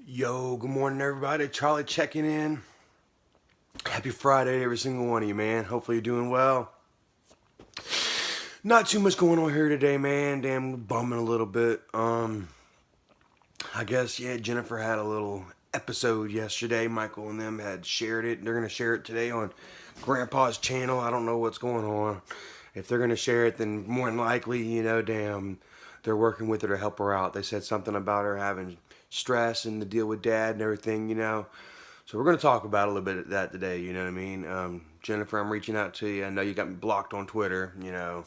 Yo, good morning everybody. Charlie checking in. Happy Friday to every single one of you, man. Hopefully you're doing well. Not too much going on here today, man. Damn, bumming a little bit. I guess, yeah, Jennifer had a little episode yesterday. Michael and them had shared it. They're going to share it today on Grandpa's channel. I don't know what's going on. If they're going to share it, then more than likely, damn, they're working with her to help her out. They said something about her having stress and the deal with dad and everything, So we're going to talk about a little bit of that today, you know what I mean? Jennifer, I'm reaching out to you. I know you got me blocked on Twitter, a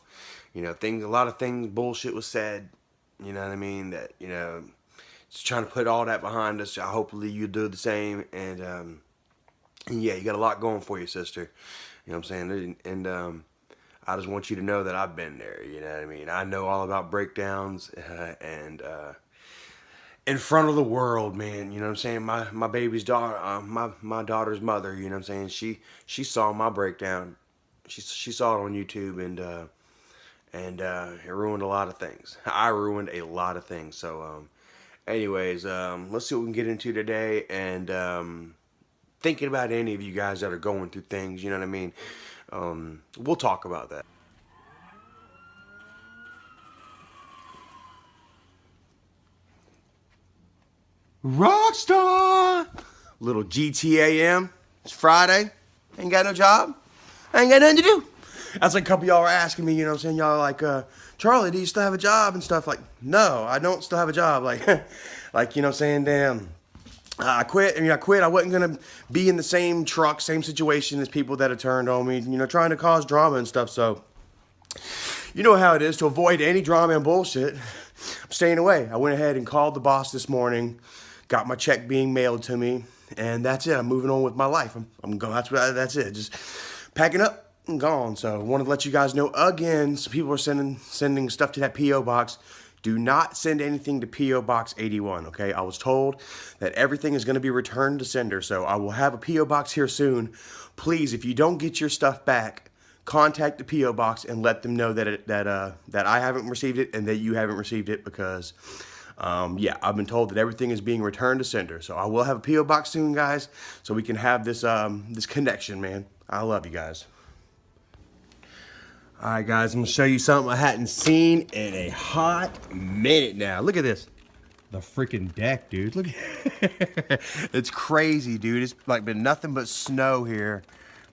lot of things, bullshit was said, you know what I mean? That, just trying to put all that behind us. Hopefully you do the same. And yeah, you got a lot going for you, sister. You know what I'm saying? And I just want you to know that I've been there, you know what I mean? I know all about breakdowns and in front of the world, man, you know what I'm saying? My baby's daughter, my daughter's mother, you know what I'm saying? She saw my breakdown. She saw it on YouTube and it ruined a lot of things. I ruined a lot of things. So anyways, let's see what we can get into today, and thinking about any of you guys that are going through things, you know what I mean? We'll talk about that. Rockstar! Little GTAM. It's Friday. Ain't got no job. Ain't got nothing to do. That's like a couple of y'all were asking me, you know what I'm saying? Y'all are like, Charlie, do you still have a job and stuff? Like, no, I don't still have a job. Like, you know what I'm saying? Damn. I quit. I wasn't going to be in the same truck, same situation as people that had turned on me, trying to cause drama and stuff. So, you know how it is. To avoid any drama and bullshit, I'm staying away. I went ahead and called the boss this morning, got my check being mailed to me, and that's it. I'm moving on with my life. I'm going. That's it. Just packing up and gone. So I wanted to let you guys know again. Some people are sending stuff to that P.O. box. Do not send anything to P.O. Box 81, okay? I was told that everything is going to be returned to sender, so I will have a P.O. Box here soon. Please, if you don't get your stuff back, contact the P.O. Box and let them know that I haven't received it and that you haven't received it, because, yeah, I've been told that everything is being returned to sender. So I will have a P.O. Box soon, guys, so we can have this, this connection, man. I love you guys. Alright guys, I'm going to show you something I hadn't seen in a hot minute now. Look at this. The freaking deck, dude. Look at it's crazy, dude. It's like been nothing but snow here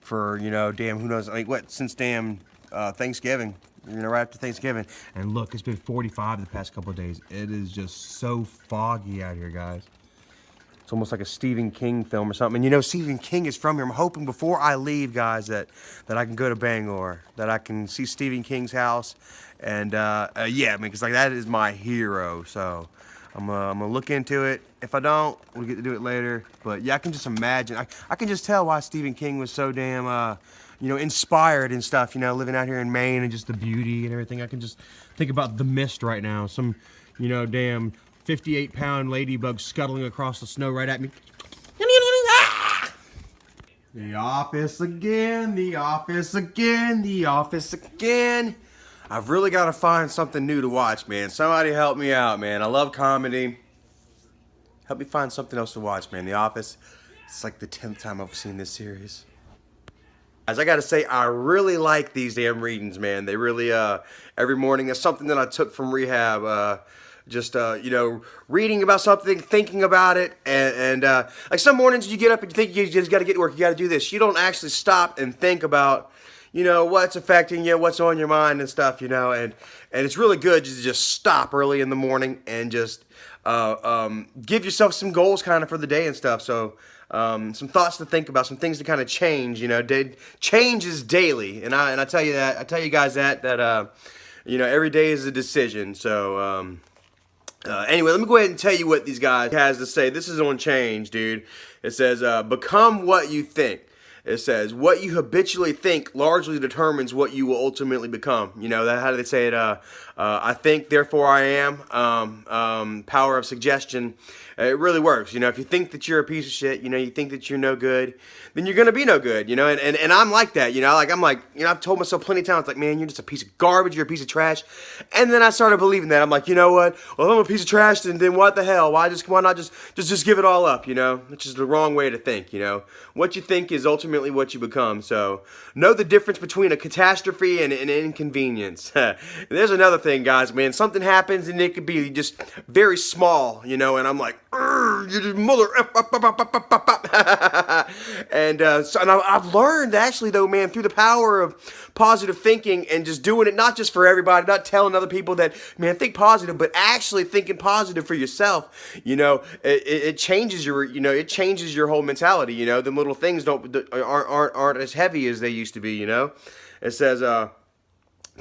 for, damn, who knows, like what, since damn Thanksgiving. Right after Thanksgiving. And look, it's been 45 the past couple of days. It is just so foggy out here, guys. It's almost like a Stephen King film or something. And Stephen King is from here. I'm hoping before I leave, guys, that I can go to Bangor, that I can see Stephen King's house. And, yeah, because like that is my hero. So I'm gonna look into it. If I don't, we'll get to do it later. But, yeah, I can just imagine. I can just tell why Stephen King was so damn, inspired and stuff, living out here in Maine and just the beauty and everything. I can just think about The Mist right now. Some, damn 58-pound ladybug scuttling across the snow right at me. The office again, the office again, the office again. I've really got to find something new to watch, man. Somebody help me out, man. I love comedy. Help me find something else to watch, man. The Office, it's like the 10th time I've seen this series. As I gotta say, I really like these damn readings, man. They really, every morning, it's something that I took from rehab, just, reading about something, thinking about it, and like some mornings you get up and you think you just gotta get to work, you gotta do this. You don't actually stop and think about, what's affecting you, what's on your mind and stuff, and it's really good to just stop early in the morning and just, give yourself some goals kind of for the day and stuff. So, some thoughts to think about, some things to kind of change, change is daily, and I tell you guys that every day is a decision. So anyway, let me go ahead and tell you what these guys has to say. This is on Change, dude. It says, become what you think. It says, what you habitually think largely determines what you will ultimately become. You know, how do they say it? I think, therefore I am. Power of suggestion. It really works. You know, if you think that you're a piece of shit, you know, you think that you're no good, then you're going to be no good, you know, and I'm like that, you know, I've told myself plenty of times, like, man, you're just a piece of garbage, you're a piece of trash, and then I started believing that. I'm like, you know what, well, if I'm a piece of trash, then what the hell, why not just give it all up, you know, which is the wrong way to think, you know, what you think is ultimately what you become. So, know the difference between a catastrophe and an inconvenience. There's another thing, guys, man, something happens, and it could be just very small, you know, and I'm like, you mother and I've learned actually though, man, through the power of positive thinking and just doing it not just for everybody, not telling other people that, man, think positive, but actually thinking positive for yourself. You know, it changes your, you know, it changes your whole mentality. You know, the little things aren't as heavy as they used to be. You know, it says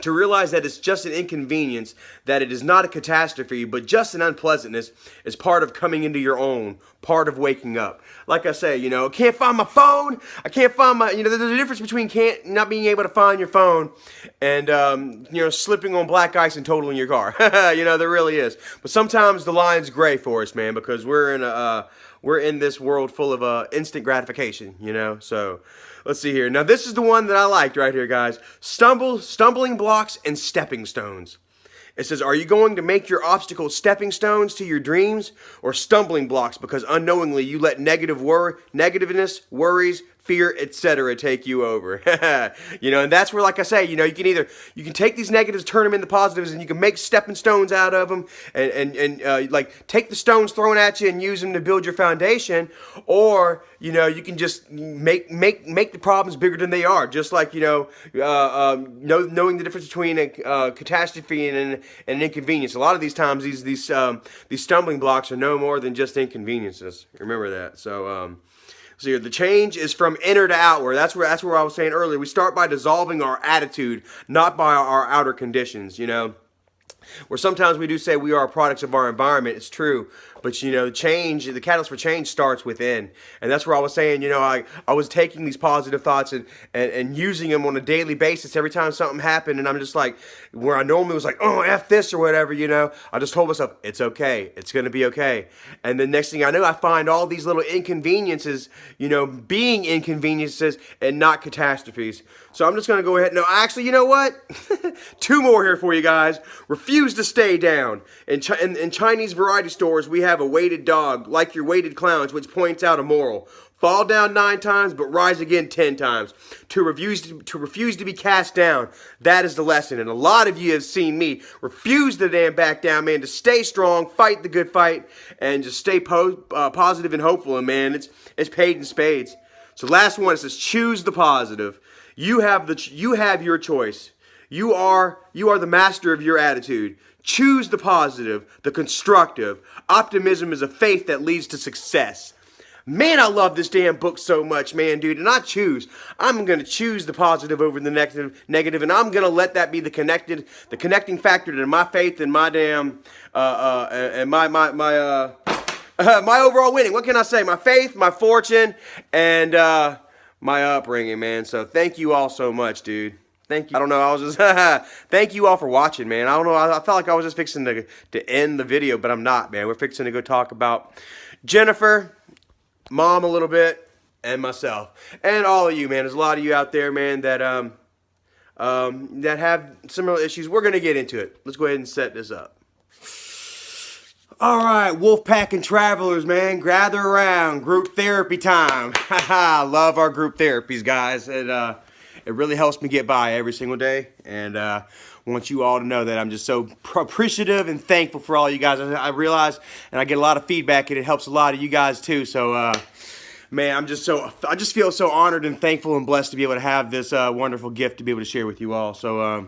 to realize that it's just an inconvenience, that it is not a catastrophe, but just an unpleasantness, is part of coming into your own, part of waking up. Like I say, you know, I can't find my phone, I can't find my, you know, there's a difference between not being able to find your phone and, you know, slipping on black ice and totaling your car. You know, there really is. But sometimes the line's gray for us, man, because we're in this world full of instant gratification, you know, so let's see here. Now, this is the one that I liked right here, guys. Stumbling blocks and stepping stones. It says, are you going to make your obstacles stepping stones to your dreams, or stumbling blocks because unknowingly you let negativeness, worries, fear, etc. take you over? You know, and that's where, like I say, you know, you can take these negatives, turn them into positives, and you can make stepping stones out of them, and like take the stones thrown at you and use them to build your foundation, or you know, you can just make the problems bigger than they are. Just like, you know, knowing the difference between a catastrophe and an inconvenience. A lot of these times, these stumbling blocks are no more than just inconveniences. Remember that. So. So here, the change is from inner to outward. That's where I was saying earlier. We start by dissolving our attitude, not by our outer conditions, you know. Where sometimes we do say we are products of our environment. It's true. But, you know, the catalyst for change starts within. And that's where I was saying, you know, I was taking these positive thoughts and using them on a daily basis every time something happened. And I'm just like, where I normally was like, oh, F this or whatever, you know, I just told myself, it's okay. It's going to be okay. And the next thing I knew, I find all these little inconveniences, you know, being inconveniences and not catastrophes. So I'm just going to go ahead. No, actually, you know what? 2 more here for you guys. Refuse to stay down. In Chinese variety stores, we have a weighted dog, like your weighted clowns, which points out a moral. Fall down 9 times, but rise again 10 times. To refuse to be cast down, that is the lesson. And a lot of you have seen me refuse to damn back down, man, to stay strong, fight the good fight, and just stay positive and hopeful. And, man, it's paid in spades. So last one, it says, choose the positive. You have your choice. You are the master of your attitude. Choose the positive, the constructive. Optimism is a faith that leads to success. Man, I love this damn book so much, man, dude. And I'm going to choose the positive over the negative, and I'm going to let that be the connecting factor to my faith and my damn, and my overall winning. What can I say? My faith, my fortune, and my upbringing, man. So thank you all so much, dude. Thank you. I don't know. I was just thank you all for watching, man. I don't know. I felt like I was just fixing to end the video, but I'm not, man. We're fixing to go talk about Jennifer, Mom a little bit, and myself, and all of you, man. There's a lot of you out there, man, that have similar issues. We're gonna get into it. Let's go ahead and set this up. All right, Wolfpack and Travelers, man, gather around. Group therapy time. Haha, love our group therapies, guys. It really helps me get by every single day, and I want you all to know that I'm just so appreciative and thankful for all you guys. I realize, and I get a lot of feedback, and it helps a lot of you guys too. So, man, I just feel so honored and thankful and blessed to be able to have this wonderful gift to be able to share with you all. So,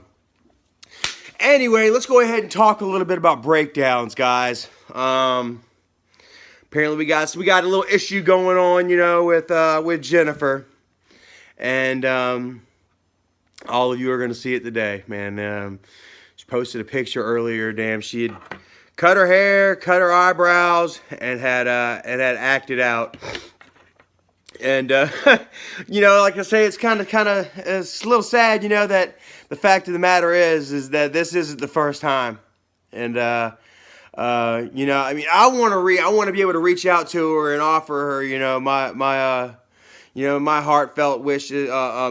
anyway, let's go ahead and talk a little bit about breakdowns, guys. Apparently, we got a little issue going on, you know, with Jennifer, and all of you are going to see it today, man. She posted a picture earlier. Damn, she had cut her hair, cut her eyebrows, and had acted out. And you know, like I say, it's it's a little sad, you know, that the fact of the matter is that this isn't the first time. And you know, I mean, I want to be able to reach out to her and offer her, you know, you know, my heartfelt wishes,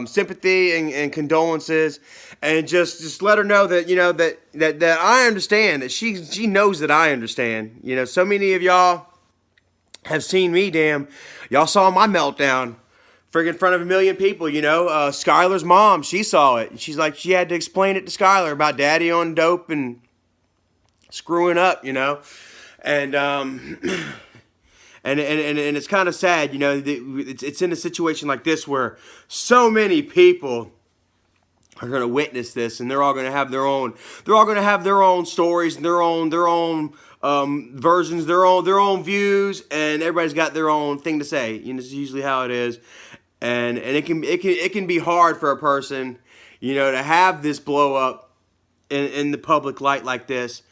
sympathy and condolences, and just let her know that, you know, that I understand, that she knows that I understand. You know, so many of y'all have seen me, y'all saw my meltdown friggin' in front of a million people, you know. Skylar's mom, she saw it. She's like, she had to explain it to Skylar about daddy on dope and screwing up, you know. And and it's kind of sad, you know. It's in a situation like this where so many people are going to witness this, and they're all going to have their own stories and their own versions, their own views, and everybody's got their own thing to say. You know, this is usually how it is, and it can be hard for a person, you know, to have this blow up in the public light like this,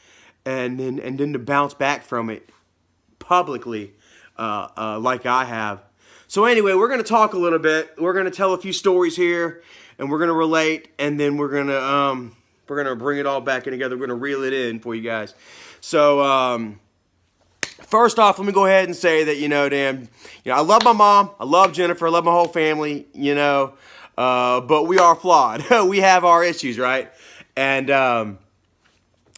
and then to bounce back from it publicly, like I have. So anyway, we're gonna talk a little bit. We're gonna tell a few stories here, and we're gonna relate, and then we're gonna bring it all back in together. We're gonna reel it in for you guys. So first off, let me go ahead and say that, you know, I love my mom, I love Jennifer, I love my whole family, you know, but we are flawed. We have our issues, right? And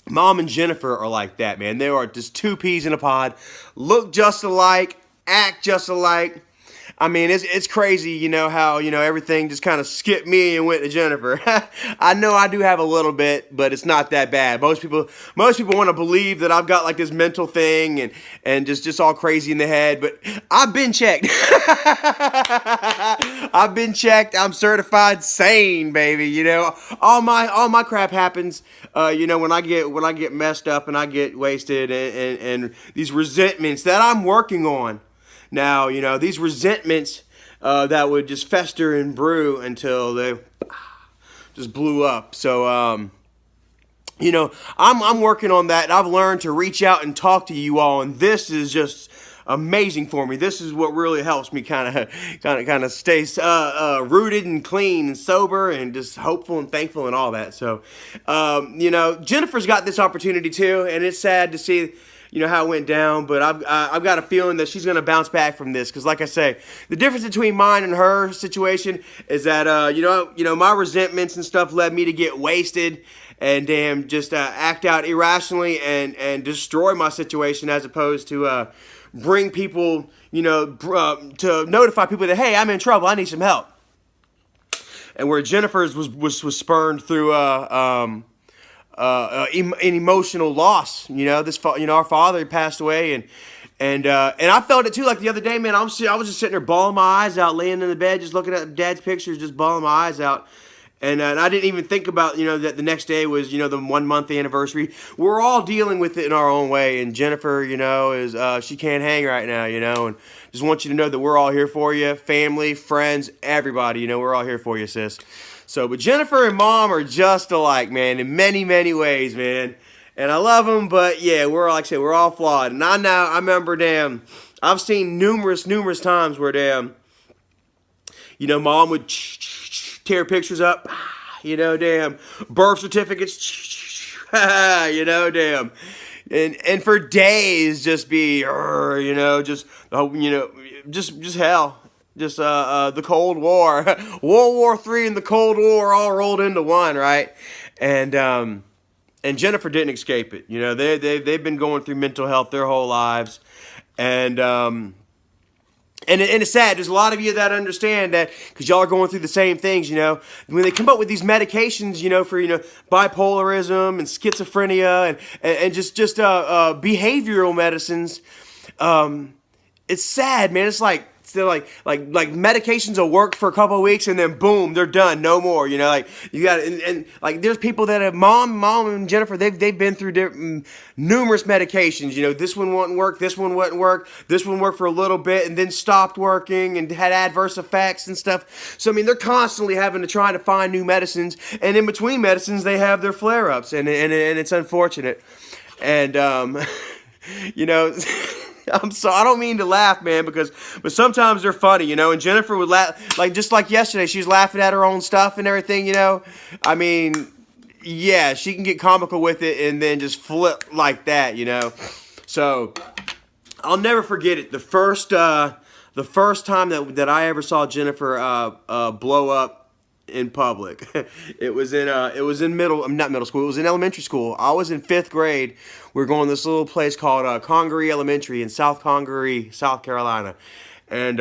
Mom and Jennifer are like that, man. They are just two peas in a pod, look just alike, act just alike. I mean, it's crazy, you know, how, you know, everything just kind of skipped me and went to Jennifer. I know I do have a little bit, but it's not that bad. Most people want to believe that I've got like this mental thing and just all crazy in the head, but I've been checked. I've been checked. I'm certified sane, baby. You know, all my crap happens, you know, when I get messed up and I get wasted, and these resentments that I'm working on. Now, you know, these resentments that would just fester and brew until they just blew up. So, you know, I'm working on that. I've learned to reach out and talk to you all, and this is just amazing for me. This is what really helps me kind of stay rooted and clean and sober and just hopeful and thankful and all that. So, you know, Jennifer's got this opportunity too, and it's sad to see, you know, how it went down, but I've got a feeling that she's going to bounce back from this, because like I say, the difference between mine and her situation is that, you know, my resentments and stuff led me to get wasted and just act out irrationally and destroy my situation, as opposed to bring people, you know, to notify people that, hey, I'm in trouble, I need some help. And where Jennifer's was spurned through an emotional loss. You know, our father passed away, and I felt it too. Like the other day, man, I was just sitting there bawling my eyes out, laying in the bed, just looking at Dad's pictures, just bawling my eyes out. And I didn't even think about, you know, that the next day was, you know, the 1 month anniversary. We're all dealing with it in our own way. And Jennifer, you know, is she can't hang right now, you know. And just want you to know that we're all here for you, family, friends, everybody. You know, we're all here for you, sis. So, but Jennifer and Mom are just alike, man, in many, many ways, man. And I love them, but yeah, like I said, we're all flawed. And I remember, I've seen numerous times where, you know, Mom would tear pictures up, you know, birth certificates, you know, and for days just be, you know, just hell. Just the Cold War, World War III and the Cold War all rolled into one, right? And Jennifer didn't escape it. You know, they've been going through mental health their whole lives, and it's sad. There's a lot of you that understand that, because y'all are going through the same things. You know, when they come up with these medications, you know, for, you know, bipolarism and schizophrenia and just behavioral medicines, it's sad, man. It's like, so like medications will work for a couple of weeks and then boom, they're done, no more. You know, like you got, and like there's people that have mom and Jennifer, they've been through numerous medications. You know, this one wouldn't work, this one wouldn't work, this one worked for a little bit and then stopped working and had adverse effects and stuff. So I mean, they're constantly having to try to find new medicines, and in between medicines, they have their flare-ups, and it's unfortunate, and you know. I'm sorry, I don't mean to laugh, man, but sometimes they're funny, you know. And Jennifer would laugh, like just like yesterday, she was laughing at her own stuff and everything, you know. I mean, yeah, she can get comical with it and then just flip like that, you know. So I'll never forget it. The first time that I ever saw Jennifer blow up in public, it was in not middle school. It was in elementary school. I was in 5th grade. We were going to this little place called Congaree Elementary in South Congaree, South Carolina, and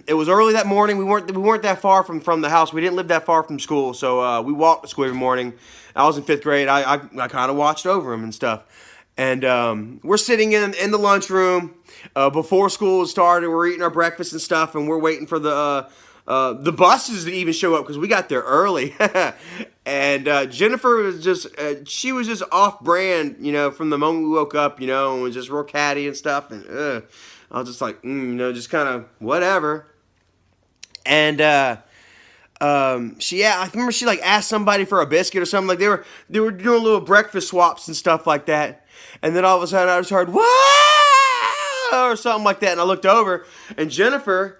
it was early that morning. We weren't that far from the house. We didn't live that far from school, so we walked to school every morning. I was in 5th grade. I kind of watched over him and stuff. And we're sitting in the lunchroom before school started. We're eating our breakfast and stuff, and we're waiting for the buses to even show up because we got there early. And Jennifer was just she was just off brand, you know, from the moment we woke up, you know, and was just real catty and stuff. And I was just like, you know, just kind of whatever. And I remember she like asked somebody for a biscuit or something. Like they were doing little breakfast swaps and stuff like that. And then all of a sudden I just heard "Whoa!" or something like that, and I looked over, and Jennifer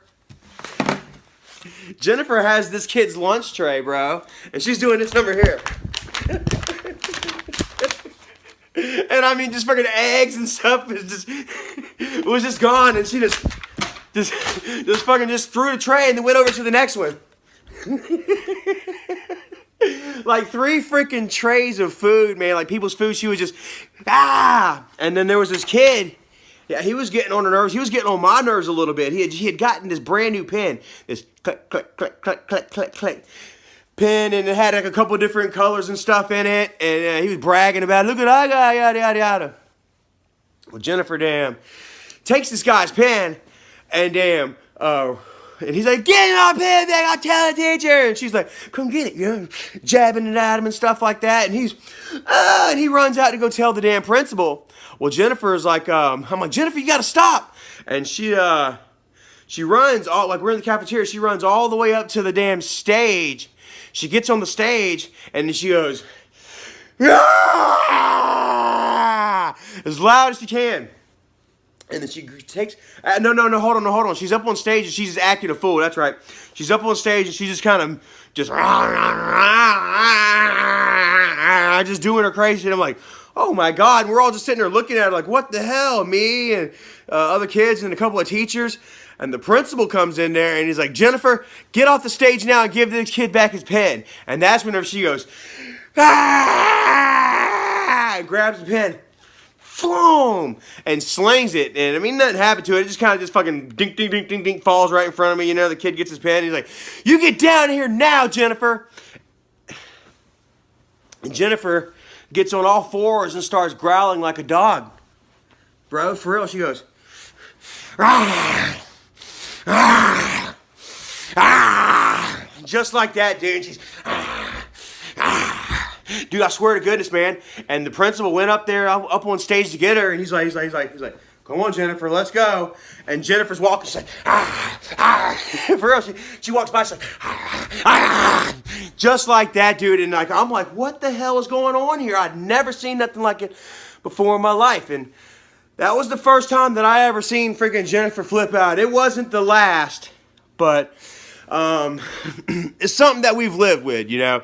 has this kid's lunch tray, bro, and she's doing this over here. And I mean, just fucking eggs and stuff was just gone, and she just fucking just threw the tray and then went over to the next one. Like 3 freaking trays of food, man, like people's food. She was just and then there was this kid. Yeah, he was getting on her nerves. He was getting on my nerves a little bit. He had gotten this brand new pen, this click click click click click click click pen, and it had like a couple different colors and stuff in it. And he was bragging about it. Look what I got, yada yada yada. Well, Jennifer, damn, takes this guy's pen, and damn, and he's like, get my pen back, I'll tell the teacher. And she's like, come get it, you know, jabbing it at him and stuff like that. And and he runs out to go tell the damn principal. Well, Jennifer is like, I'm like, Jennifer, you gotta stop. And she runs all, like we're in the cafeteria, she runs all the way up to the damn stage. She gets on the stage and she goes, "Ah!" as loud as she can. And then she takes, no, hold on. She's up on stage and she's just acting a fool. That's right. She's up on stage and she's just kind of just doing her crazy shit. I'm like, oh my God. And we're all just sitting there looking at her like, what the hell? Me and other kids and a couple of teachers. And the principal comes in there and he's like, Jennifer, get off the stage now and give this kid back his pen. And that's whenever she goes, and grabs the pen. Boom! And slings it. And I mean, nothing happened to it. It just kind of just fucking dink, dink, dink, dink, dink, falls right in front of me. You know, the kid gets his pen. He's like, you get down here now, Jennifer. And Jennifer gets on all fours and starts growling like a dog. Bro, for real, she goes, ah, ah, ah, just like that, dude. She's, ah, ah. Dude, I swear to goodness, man. And the principal went up there, up on stage to get her, and he's like, come on, Jennifer, let's go. And Jennifer's walking, she's like, for real, she walks by, she's like, just like that, dude. And like, I'm like, what the hell is going on here? I'd never seen nothing like it before in my life. And that was the first time that I ever seen freaking Jennifer flip out. It wasn't the last, but it's something that we've lived with, you know.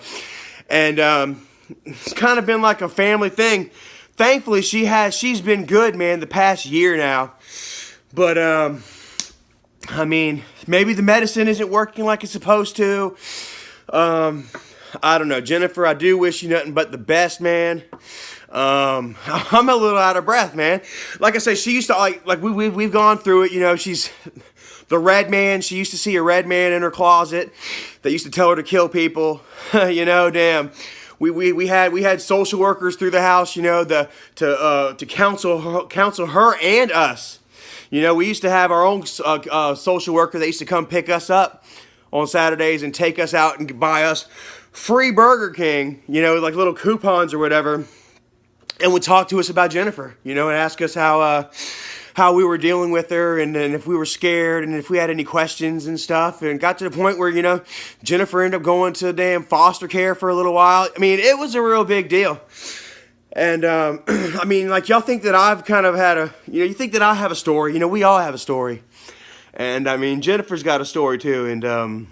And it's kind of been like a family thing. Thankfully, she's been good, man, the past year now. But, I mean, maybe the medicine isn't working like it's supposed to. I don't know. Jennifer, I do wish you nothing but the best, man. I'm a little out of breath, man. Like I say, she used to, like we've gone through it, you know, she's the red man. She used to see a red man in her closet that used to tell her to kill people. You know, damn. We had social workers through the house, you know, to counsel her and us. You know, we used to have our own social worker that used to come pick us up on Saturdays and take us out and buy us free Burger King, you know, like little coupons or whatever, and would talk to us about Jennifer, you know, and ask us how we were dealing with her, and if we were scared, and if we had any questions and stuff. And got to the point where, you know, Jennifer ended up going to damn foster care for a little while. I mean, it was a real big deal. And I mean, like, y'all think that I've kind of had a, you think that I have a story. We all have a story. And I mean, Jennifer's got a story too. And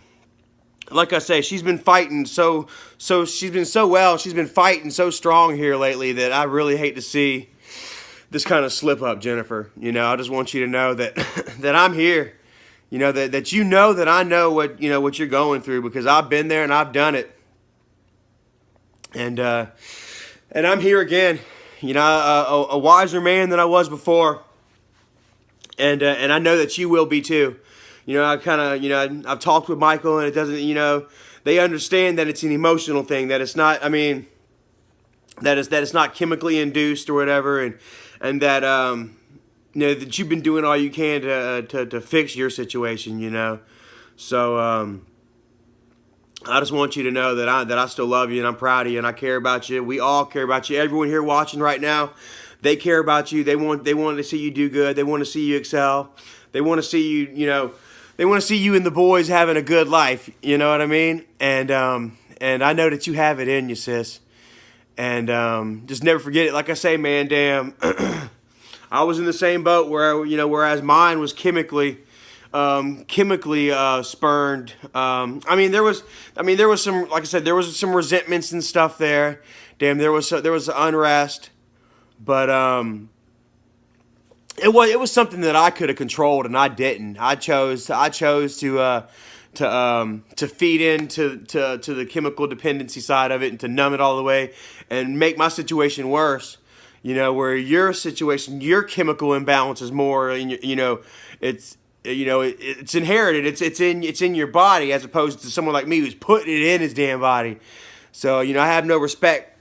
like I say, she's been fighting she's been so well. She's been fighting so strong here lately that I really hate to see this kind of slip up, Jennifer. I just want you to know that that I'm here. That that I know what you're going through, because I've been there and I've done it. And I'm here again. A wiser man than I was before. And I know that you will be too. I kind of, I've talked with Michael, and it doesn't, they understand that it's an emotional thing, that it's not, I mean, that it's not chemically induced or whatever, and that, that you've been doing all you can to fix your situation, So, I just want you to know that I still love you, and I'm proud of you, and I care about you. We all care about you. Everyone here watching right now, they care about you. They want to see you do good. They want to see you excel. They want to see you, they want to see you and the boys having a good life. You know what I mean? And I know that you have it in you, sis. And just never forget it. Like I say, man, damn, I was in the same boat where whereas mine was chemically spurned. I mean, there was some, like I said, there was some resentments and stuff there. Damn, there was unrest, but it was something that I could have controlled, and I didn't. I chose to feed into the chemical dependency side of it, and to numb it all the way and make my situation worse. Where your situation, your chemical imbalance is more, it's inherited. It's in your body, as opposed to someone like me who's putting it in his damn body. So I have no respect.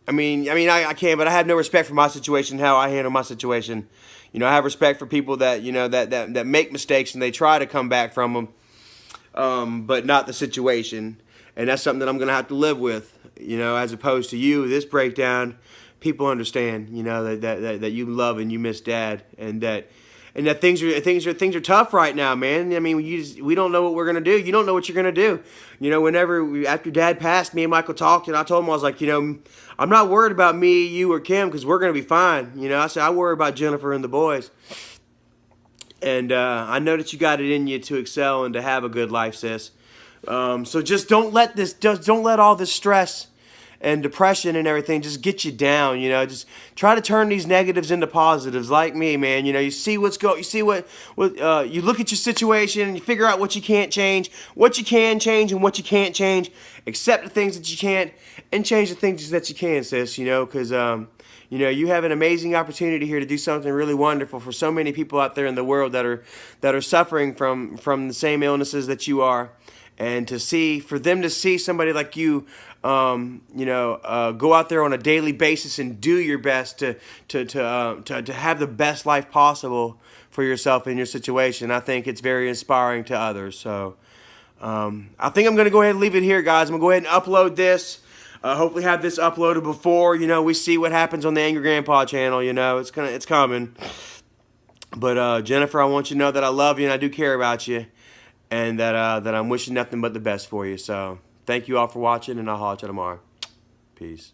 I mean I can, but I have no respect for my situation, how I handle my situation. I have respect for people that that make mistakes and they try to come back from them, but not the situation. And that's something that I'm gonna have to live with. As opposed to you, this breakdown, people understand. That you love and you miss Dad, and that things are tough right now, man. I mean, we don't know what we're gonna do. You don't know what you're gonna do. After Dad passed, me and Michael talked, and I told him, I was like, I'm not worried about me, you, or Kim, because we're gonna be fine. I said I worry about Jennifer and the boys. And I know that you got it in you to excel and to have a good life, sis. So just don't let all this stress and depression and everything just get you down. Just try to turn these negatives into positives, like me, man. You see what you look at your situation and you figure out what you can't change, what you can change, and what you can't change. Accept the things that you can't, and change the things that you can, sis. Because you have an amazing opportunity here to do something really wonderful for so many people out there in the world that are suffering from the same illnesses that you are. And for them to see somebody like you, go out there on a daily basis and do your best to have the best life possible for yourself in your situation. I think it's very inspiring to others. So I think I'm going to go ahead and leave it here, guys. I'm going to go ahead and upload this. Hopefully have this uploaded before we see what happens on the Angry Grandpa channel. It's coming. But Jennifer, I want you to know that I love you and I do care about you. And that I'm wishing nothing but the best for you. So thank you all for watching, and I'll holler at you tomorrow. Peace.